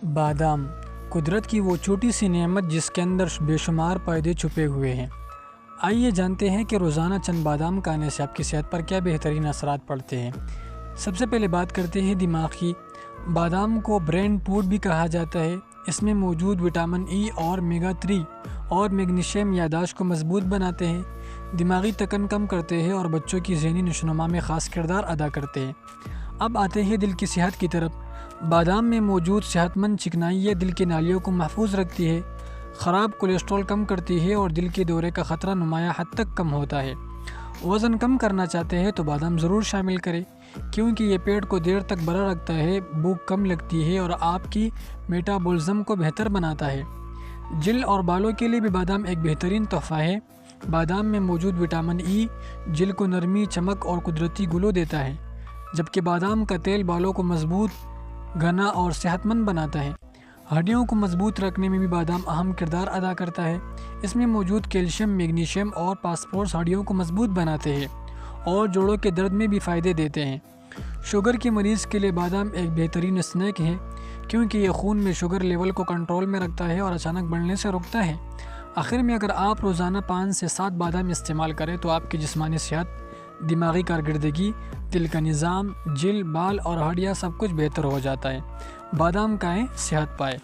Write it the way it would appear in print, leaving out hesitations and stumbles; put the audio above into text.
بادام قدرت کی وہ چھوٹی سی نعمت جس کے اندر بے شمار فائدے چھپے ہوئے ہیں۔ آئیے جانتے ہیں کہ روزانہ چند بادام کھانے سے آپ کی صحت پر کیا بہترین اثرات پڑتے ہیں۔ سب سے پہلے بات کرتے ہیں دماغ کی۔ بادام کو برین فوڈ بھی کہا جاتا ہے۔ اس میں موجود وٹامن ای اور اومیگا 3 اور میگنیشیم یادداشت کو مضبوط بناتے ہیں، دماغی تکن کم کرتے ہیں اور بچوں کی ذہنی نشوونما میں خاص کردار ادا کرتے ہیں۔ اب آتے ہیں دل کی صحت کی طرف۔ بادام میں موجود صحت مند چکنائی یہ دل کی نالیوں کو محفوظ رکھتی ہے، خراب کولیسٹرول کم کرتی ہے اور دل کے دورے کا خطرہ نمایاں حد تک کم ہوتا ہے۔ وزن کم کرنا چاہتے ہیں تو بادام ضرور شامل کریں، کیونکہ یہ پیٹ کو دیر تک بھرا رکھتا ہے، بھوک کم لگتی ہے اور آپ کی میٹابولزم کو بہتر بناتا ہے۔ جلد اور بالوں کے لیے بھی بادام ایک بہترین تحفہ ہے۔ بادام میں موجود وٹامن ای جلد کو نرمی، چمک اور قدرتی گلو دیتا ہے، جبکہ بادام کا تیل بالوں کو مضبوط، گھنا اور صحت مند بناتا ہے۔ ہڈیوں کو مضبوط رکھنے میں بھی بادام اہم کردار ادا کرتا ہے۔ اس میں موجود کیلشیم، میگنیشیم اور فاسفورس ہڈیوں کو مضبوط بناتے ہیں اور جوڑوں کے درد میں بھی فائدے دیتے ہیں۔ شوگر کے مریض کے لیے بادام ایک بہترین اسنیک ہے، کیونکہ یہ خون میں شوگر لیول کو کنٹرول میں رکھتا ہے اور اچانک بڑھنے سے روکتا ہے۔ آخر میں اگر آپ روزانہ 5 سے 7 بادام استعمال کریں تو آپ کی جسمانی صحت، دماغی کارکردگی، دل کا نظام، جلد، بال اور ہڈیاں سب کچھ بہتر ہو جاتا ہے۔ بادام کھائیں، صحت پائیں۔